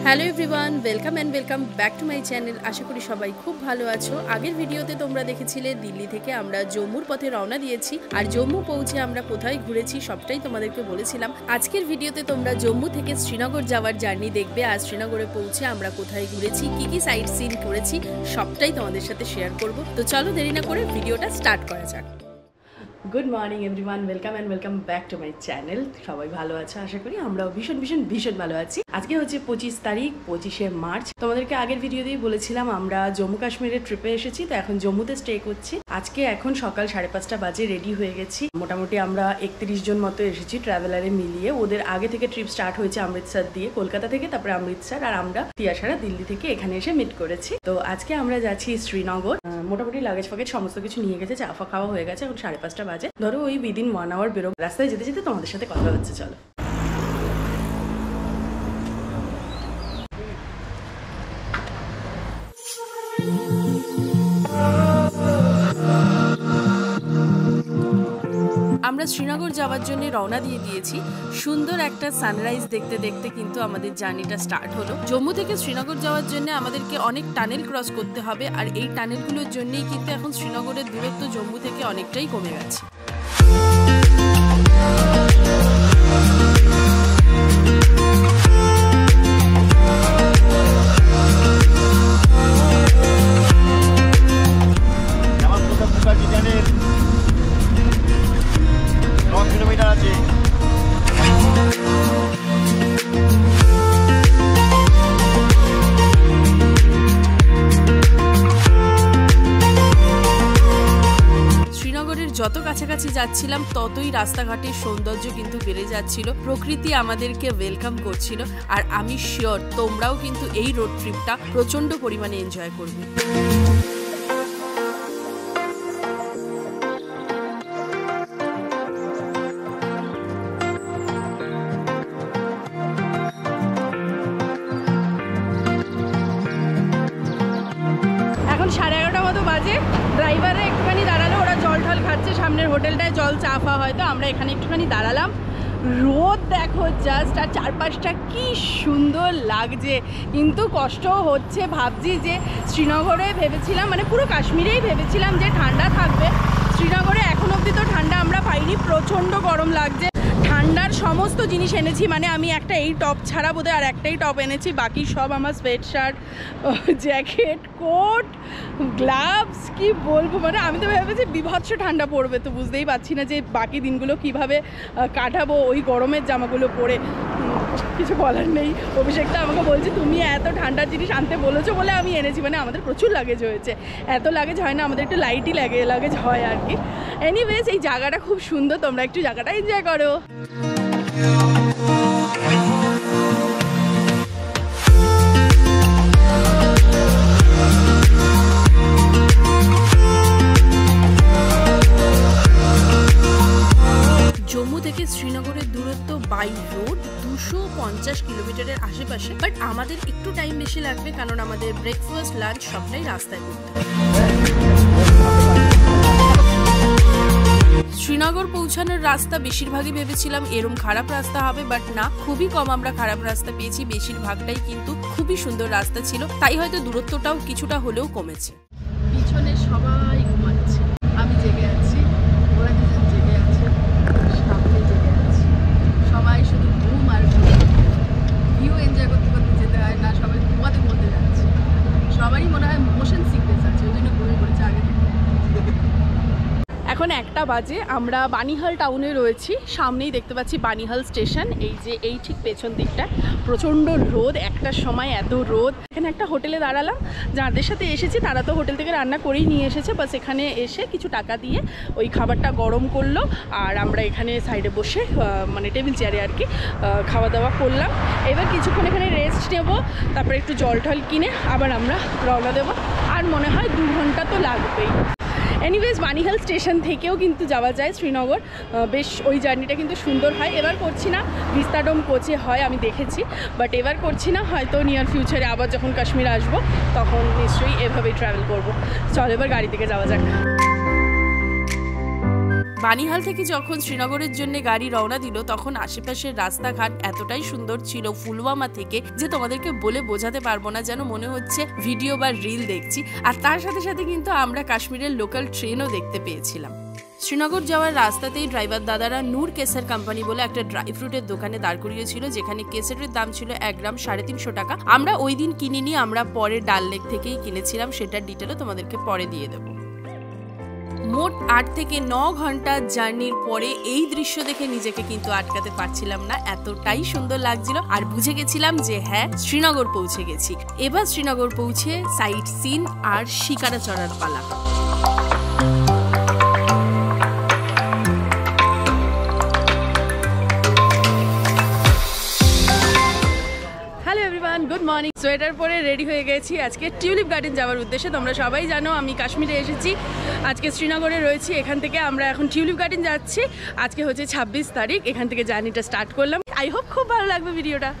Hello everyone, welcome back to my channel. আশা করি সবাই খুব ভালো আছো। আগের ভিডিওতে তোমরা দেখেছিলে দিল্লি থেকে আমরা জম্মুর পথে রওনা দিয়েছি, আর জম্মু পৌঁছে আমরা কোথায় ঘুরেছি সবটাই তোমাদেরকে বলেছিলাম। আজকের ভিডিওতে তোমরা জম্মু থেকে শ্রীনগর যাওয়ার জার্নি দেখবে। আর শ্রীনগরে পৌঁছে আমরা কোথায় ঘুরেছি, কি সাইট সিন করেছি সবটাই তোমাদের সাথে শেয়ার করব। তো চলো দেরি না করে ভিডিওটা স্টার্ট করা যাক। Good morning everyone, welcome back to my channel. সবাই ভালো আছে আশা করি, আমরাও ভীষণ ভালো আছি। আজকে হচ্ছে 25 তারিখ, 25শে মার্চ। তোমাদেরকে আগের ভিডিওতেই বলেছিলাম আমরা জম্মু কাশ্মীরের ট্রিপে এসেছি, তো এখন জম্মুতে স্টে করছি। আজকে এখন সকাল 5:30 বাজে, রেডি হয়ে গেছি। মোটামুটি আমরা 31 জন মতো এসেছি ট্রাভেলারে মিলিয়ে। ওদের আগে থেকে ট্রিপ স্টার্ট হয়েছে অমৃতসর দিয়ে, কলকাতা থেকে, তারপরে অমৃতসর, আর আমরা তিয়াসারা দিল্লি থেকে এখানে এসে মিট করেছি। তো আজকে আমরা যাচ্ছি শ্রীনগর। মোটামুটি লাগেজ ফাগেজ সমস্ত কিছু নিয়ে গেছে, চা ফা খাওয়া হয়ে গেছে, এখন 5:30 বাজে। ধরো ওই উইদিন 1 আওয়ার বেরোবো। রাস্তায় যেতে যেতে তোমাদের সাথে কথা হচ্ছে, চলো। আমরা শ্রীনগর যাওয়ার জন্য রওনা দিয়ে দিয়েছি। সুন্দর একটা সানরাইজ দেখতে দেখতে কিন্তু আমাদের জার্নিটা স্টার্ট হলো। জম্মু থেকে শ্রীনগর যাওয়ার জন্য আমাদেরকে অনেক টানেল ক্রস করতে হবে, আর এই টানেলগুলোর জন্যই কিন্তু এখন শ্রীনগরের দূরত্ব জম্মু থেকে অনেকটাই কমে গেছে। যত কাছাকাছি যাচ্ছিলাম ততই রাস্তাঘাটের সৌন্দর্য কিন্তু বেড়ে যাচ্ছিল, প্রকৃতি আমাদেরকে ওয়েলকাম করছিল। আর আমি শিওর তোমরাও কিন্তু এই রোড ট্রিপটা প্রচন্ড পরিমাণে এনজয় করবে। এখন 11:30 মতো বাজে। ড্রাইভাররা একটুখানি দাঁড়ালো, ওরা জল ঢল খাচ্ছে, সামনের হোটেলটায় জল চা ফা, হয়তো আমরা এখানে একটুখানি দাঁড়ালাম। রোদ দেখো জাস্ট, আর চারপাশটা কি সুন্দর লাগছে, কিন্তু কষ্টও হচ্ছে। ভাবছি যে শ্রীনগরে ভেবেছিলাম, মানে পুরো কাশ্মীরেই ভেবেছিলাম যে ঠান্ডা থাকবে, শ্রীনগরে এখন অবধি তো ঠান্ডা আমরা পাইনি, প্রচণ্ড গরম লাগছে। ঠান্ডার সমস্ত জিনিস এনেছি, মানে আমি একটা এই টপ ছাড়া বোধহয় আর একটাই টপ এনেছি, বাকি সব আমার sweatshirt, jacket, coat, gloves, কি বলবো। মানে আমি তো ভেবেছি বিভৎস ঠান্ডা পড়বে, তো বুঝতেই পারছি না যে বাকি দিনগুলো কিভাবে কাটাবো ওই গরমের জামাগুলো পরে। কিছু বলার নেই। অভিষেকটা আমাকে বলছে তুমি এত ঠান্ডার জিনিস আনতে বলেছো বলে আমি এনেছি। মানে আমাদের প্রচুর লাগেজ হয়েছে, এত লাগেজ হয় না আমাদের, একটু লাইটই লাগেজ হয় আর কি। এনিওয়েজ এই জায়গাটা খুব সুন্দর, তোমরা একটু জায়গাটা এনজয় করো। জম্মু থেকে শ্রীনগরের দূরত্ব বাই রোড 250 কিলোমিটারের আশেপাশে, বাট আমাদের একটু টাইম বেশি লাগবে, কারণ আমাদের ব্রেকফাস্ট লাঞ্চ সবটাই রাস্তায় করতে হবে। শ্রীনগর পৌঁছানোর রাস্তা বেশিরভাগই ভেবেছিলাম এরম খারাপ রাস্তা হবে, বাট না, খুবই কম আমরা খারাপ রাস্তা পেয়েছি, বেশিরভাগটাই কিন্তু খুবই সুন্দর রাস্তা ছিল, তাই হয়তো দূরত্বটাও কিছুটা হলেও কমেছে। পিছনে সবাই ঘুমাচ্ছে, আমি জেগে আছি, ওরা দুজন জেগে আছে, সামনে জেগে আছে, সবাই শুধু ঘুম আর ভিউ এনজয় করতে করতে যেতে হয় না, সবাই ঘুমাতে যাচ্ছে। সবারই মনে হয় মোশন সিকনেস আছে, ওই জন্য ঘুমিয়ে পড়েছে আগে থেকে। এখন 1টা বাজে, আমরা বানিহাল টাউনে রয়েছি, সামনেই দেখতে পাচ্ছি বানিহাল স্টেশন। এই যে এই ঠিক পেছন দিকটা প্রচণ্ড রোদ, একটার সময় এত রোদ। এখানে একটা হোটেলে দাঁড়ালাম, যাদের সাথে এসেছি তারা তো হোটেল থেকে রান্না করেই নিয়ে এসেছে, বাস এখানে এসে কিছু টাকা দিয়ে ওই খাবারটা গরম করলো, আর আমরা এখানে সাইডে বসে মানে টেবিল চেয়ারে আর কি খাওয়া দাওয়া করলাম। এবার কিছুক্ষণ এখানে রেস্ট নেব, তারপরে একটু জল টল কিনে আবার আমরা রওনা দেবো, আর মনে হয় 2 ঘন্টা তো লাগবেই। এনিওয়েজ বানিহাল স্টেশন থেকেও কিন্তু যাওয়া যায় শ্রীনগর, বেশ ওই জার্নিটা কিন্তু সুন্দর হয়। এবার করছি না, ভিস্তাডোম কোচে হয় আমি দেখেছি, বাট এবার করছি না, হয়তো নিয়ার ফিউচারে আবার যখন কাশ্মীর আসবো তখন নিশ্চয়ই এভাবেই ট্রাভেল করবো। চলো এবার গাড়ি থেকে যাওয়া যাক। বানিহাল থেকে যখন শ্রীনগরের জন্য গাড়ি রওনা দিল তখন আশেপাশের রাস্তাঘাট এতটাই সুন্দর ছিল পুলওয়ামা থেকে যে তোমাদেরকে বলে বোঝাতে পারবো না, যেন মনে হচ্ছে ভিডিও বা রিল দেখছি। আর তার সাথে সাথে কিন্তু আমরা কাশ্মীরের লোকাল ট্রেনও দেখতে পেয়েছিলাম। শ্রীনগর যাওয়ার রাস্তাতেই ড্রাইভার দাদারা নূর কেসার কোম্পানি বলে একটা ড্রাই ফ্রুটের দোকানে দাঁড় করিয়েছিল, যেখানে কেসারের দাম ছিল 1 গ্রাম 350 টাকা। আমরা ওই দিন কিনিনি, আমরা পরে ডাল লেক থেকেই কিনেছিলাম, সেটার ডিটেলও তোমাদেরকে পরে দিয়ে দেবো। মোট 8 থেকে 9 ঘন্টা জার্নির পরে এই দৃশ্য দেখে নিজেকে কিন্তু আটকাতে পারছিলাম না, এতটাই সুন্দর লাগছিল। আর বুঝে গেছিলাম যে হ্যাঁ, শ্রীনগর পৌঁছে গেছি। এবার শ্রীনগর পৌঁছে সাইট সিন আর শিকারা চড়ার পালা। Good morning. সোয়েটার পরে রেডি হয়ে গেছি আজকে টিউলিপ গার্ডেন যাওয়ার উদ্দেশ্যে। তোমরা সবাই জানো আমি কাশ্মীরে এসেছি, আজকে শ্রীনগরে রয়েছি। এখান থেকে আমরা এখন টিউলিপ গার্ডেন যাচ্ছি। আজকে হচ্ছে 26 তারিখ, এখান থেকে জার্নিটা স্টার্ট করলাম। আই হোপ খুব ভালো লাগবে ভিডিওটা।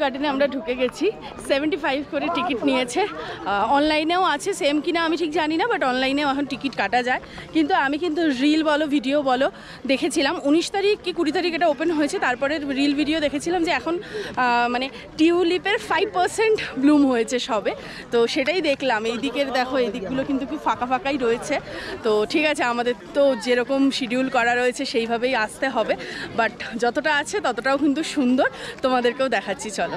গার্ডেনে আমরা ঢুকে গেছি। 75 করে টিকিট নিয়েছে। অনলাইনেও আছে, সেম কিনা আমি ঠিক জানি না, বাট অনলাইনেও এখন টিকিট কাটা যায়। কিন্তু আমি কিন্তু রিল বলো ভিডিও বলো দেখেছিলাম 19 তারিখ কি 20 তারিখ এটা ওপেন হয়েছে, তারপরে রিল ভিডিও দেখেছিলাম যে এখন মানে টিউলিপের 5% ব্লুম হয়েছে সবে। তো সেটাই দেখলাম। এই দিকের দেখো, এই দিকগুলো কিন্তু কি ফাঁকা ফাঁকাই রয়েছে। তো ঠিক আছে, আমাদের তো যেরকম শিডিউল করা রয়েছে সেইভাবেই আসতে হবে, বাট যতটা আছে ততটাও কিন্তু সুন্দর, তোমাদেরকেও দেখাচ্ছি। চলো।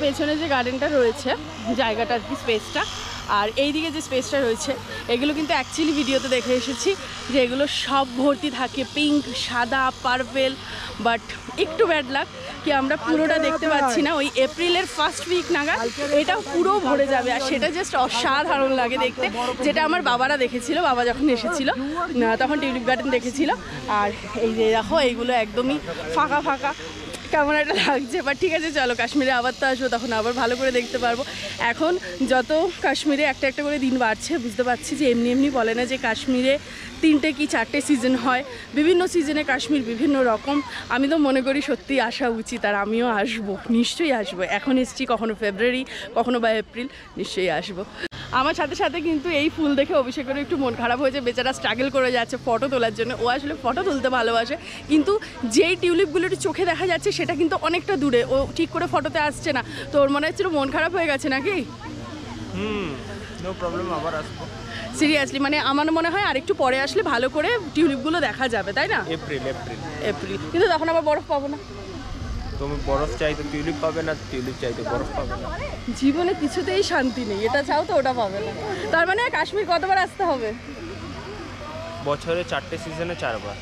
পেছনে যে গার্ডেনটা রয়েছে, জায়গাটা আর কি, স্পেসটা, আর এইদিকে যে স্পেসটা রয়েছে, এগুলো কিন্তু অ্যাকচুয়ালি ভিডিওতে দেখে এসেছি যে এগুলো সব ভর্তি থাকে পিঙ্ক, সাদা, পার্পেল। বাট একটু ব্যাড লাক কি আমরা পুরোটা দেখতে পাচ্ছি না। ওই এপ্রিলের ফার্স্ট উইক নাগাদ এটা পুরো ভরে যাবে, আর সেটা জাস্ট অসাধারণ লাগে দেখতে। যেটা আমার বাবারা দেখেছিল, বাবা যখন এসেছিল তখন টিউলিপ গার্ডেন দেখেছিল। আর এই যে দেখো, এইগুলো একদমই ফাঁকা ফাঁকা, কেমন একটা লাগছে। বাট ঠিক আছে, চলো কাশ্মীরে আবার তো আসবো, তখন আবার ভালো করে দেখতে পারবো। এখন যত কাশ্মীরে একটা একটা করে দিন বাড়ছে, বুঝতে পারছি যে এমনি এমনি বলে না যে কাশ্মীরে 3টে কি 4টে সিজন হয়, বিভিন্ন সিজনে কাশ্মীর বিভিন্ন রকম। আমি তো মনে করি সত্যি আসা উচিত, আর আমিও আসবো, নিশ্চয়ই আসবো। এখন এসছি, কখনো ফেব্রুয়ারি, কখনো বা এপ্রিল, নিশ্চয়ই আসবো। আমার সাথে সাথে কিন্তু এই ফুল দেখে অভিষেকেরও একটু মন খারাপ হয়েছে, বেচারা স্ট্রাগল করে যাচ্ছে ফটো তোলার জন্য। ও আসলে ফটো তুলতে ভালোবাসে, কিন্তু যেই টিউলিপগুলো একটু চোখে দেখা যাচ্ছে সেটা কিন্তু অনেকটা দূরে, ও ঠিক করে ফটোতে আসছে না। তো ওর মনে হচ্ছিল মন খারাপ হয়ে গেছে নাকি? নো প্রবলেম, আবার আসবো। সিরিয়াসলি, মানে আমার মনে হয় আরেকটু পরে আসলে ভালো করে টিউলিপগুলো দেখা যাবে, তাই না? এপ্রিল, কিন্তু তখন আবার বরফ পাবো না। তুমি বরফ চাই তো টিউলিপ পাবে না, টিউলিপ চাই তো বরফ পাবে না। জীবনে কিছুতেই শান্তি নেই, এটা চাও তো ওটা পাবে না। তার মানে কাশ্মীর কতবার আসতে হবে? বছরে 4টে সিজনে 4 বার।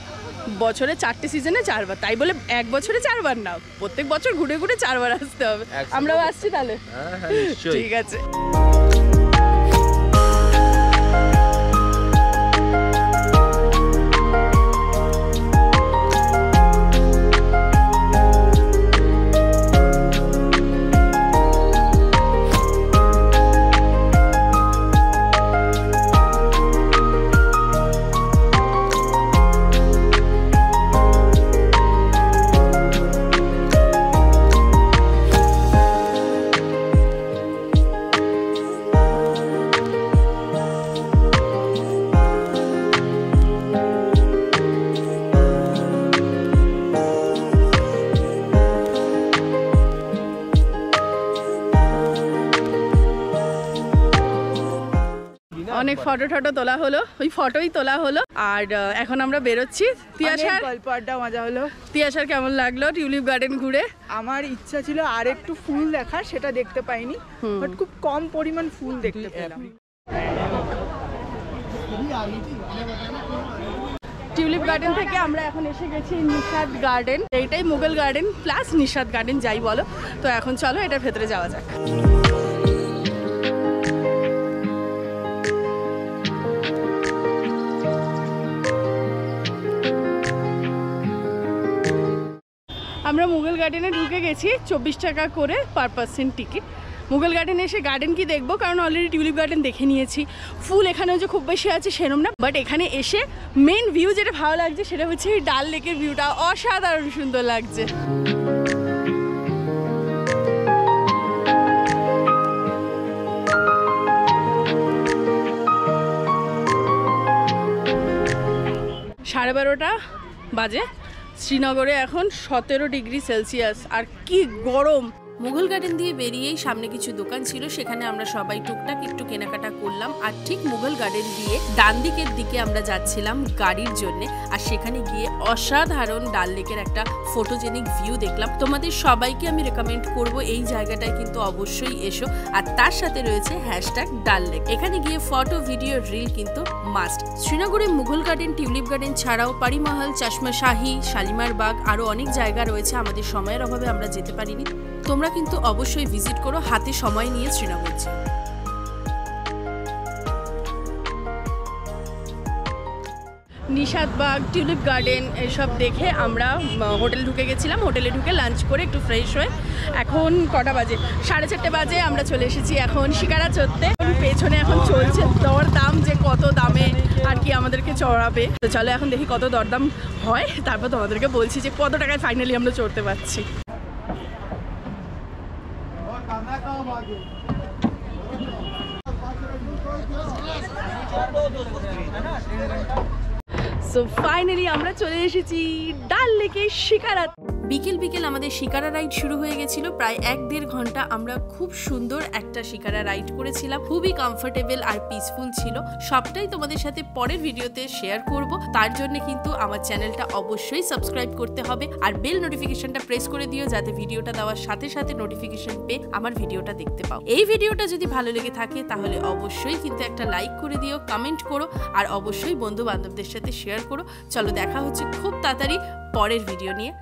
বছরে 4টে সিজনে 4 বার, তাই বলে এক বছরে 4 বার না, প্রত্যেক বছর ঘুরে ঘুরে 4 বার আসতে হবে। আমরাও আসছি তাহলে? হ্যাঁ, ঠিক আছে। অনেক ফটো টটো তোলা হলো, ওই ফটোই তোলা হলো। আর এখন আমরা বেরোচ্ছি। তিয়াশার গল্প আড্ডা মজা হলো। তিয়াশার কেমন লাগলো টিউলিপ গার্ডেন ঘুরে? আমার ইচ্ছা ছিল আর একটু ফুল দেখার, সেটা দেখতে পাইনি, বাট খুব কম পরিমাণ ফুল দেখতে পেলাম। টিউলিপ গার্ডেন থেকে আমরা এখন এসে গেছি নিশাদ গার্ডেন। এইটাই Mughal garden plus Nishad garden যাই বলো। তো এখন চলো এটার ভেতরে যাওয়া যাক। আমরা মুঘল গার্ডেনে ঢুকে গেছি, 24 টাকা করে পার পার্সন টিকিট। মুঘল গার্ডেনে এসে গার্ডেন কি দেখবো, কারণ অলরেডি টিউলিপ গার্ডেন দেখে নিয়েছি। ফুল এখানেও যে খুব বেশি আছে সেরম না, বাট এখানে এসে মেন ভিউ যেটা ভালো লাগছে সেটা হচ্ছে এই ডাল লেকের ভিউটা, অসাধারণ সুন্দর লাগছে। সাড়ে 12টা বাজে, শ্রীনগরে এখন 17 ডিগ্রি সেলসিয়াস, আর কি গরম। মুঘল গার্ডেন দিয়ে বেরিয়েই সামনে কিছু দোকান ছিল, সেখানে আমরা সবাই টুকটাক একটু কেনাকাটা করলাম। আর ঠিক মুঘল গার্ডেন দিয়ে ডান দিকের দিকে আমরা যাচ্ছিলাম গাড়ির জন্য, আর সেখানে গিয়ে অসাধারণ ডাল লেকের একটা ফটোজেনিক ভিউ দেখলাম। তোমাদের সবাইকে আমি রেকমেন্ড করব এই জায়গাটায় কিন্তু অবশ্যই এসো। আর তার সাথে রয়েছে #ডাল লেক, এখানে গিয়ে ফটো ভিডিও রিল কিন্তু মাস্ট। শ্রীনগরে মুঘল গার্ডেন, টিউলিপ গার্ডেন ছাড়াও পারিমহল, চশমা শাহী, শালিমার বাগ, আরো অনেক জায়গা রয়েছে। আমাদের সময়ের অভাবে আমরা যেতে পারিনি। তোমরা কিন্তু অবশ্যই ভিজিট করো, হাতে সময় নিয়ে শ্রীনগর যাও। নিশাদবাগ, টিউলিপ গার্ডেন এসব দেখে আমরা হোটেল ঢুকে গেছিলাম। হোটেলে ঢুকে লাঞ্চ করে একটু ফ্রেশ হয়ে এখন কটা বাজে, 4:30 বাজে আমরা চলে এসেছি এখন শিকারা চড়তে। পেছনে এখন চলছে দরদাম, যে কত দামে আর কি আমাদেরকে চড়াবে। তো চলো এখন দেখি কত দরদাম হয়, তারপর তোমাদেরকে বলছি যে কত টাকায় ফাইনালি আমরা চড়তে পারছি। সো ফাইনালি আমরা চলে এসেছি ডাল লেকে শিকারা। বিকেল বিকেল আমাদের শিকারা রাইড শুরু হয়ে গেছিল। প্রায় 1-1.5 ঘন্টা আমরা খুব সুন্দর একটা শিকারা রাইড করেছিলাম। খুবই কমফোর্টেবল আর পিসফুল ছিল। সবটাই তোমাদের সাথে পরের ভিডিওতে শেয়ার করব। তার জন্য কিন্তু আমার চ্যানেলটা অবশ্যই সাবস্ক্রাইব করতে হবে, আর বেল নোটিফিকেশনটা প্রেস করে দিও, যাতে ভিডিওটা দেওয়ার সাথে সাথে নোটিফিকেশন পেয়ে আমার ভিডিওটা দেখতে পাও। এই ভিডিওটা যদি ভালো লেগে থাকে তাহলে অবশ্যই কিন্তু একটা লাইক করে দিও, কমেন্ট করো, আর অবশ্যই বন্ধু বান্ধবদের সাথে শেয়ার করো। চলো দেখা হচ্ছে খুব তাড়াতাড়ি পরের ভিডিও নিয়ে।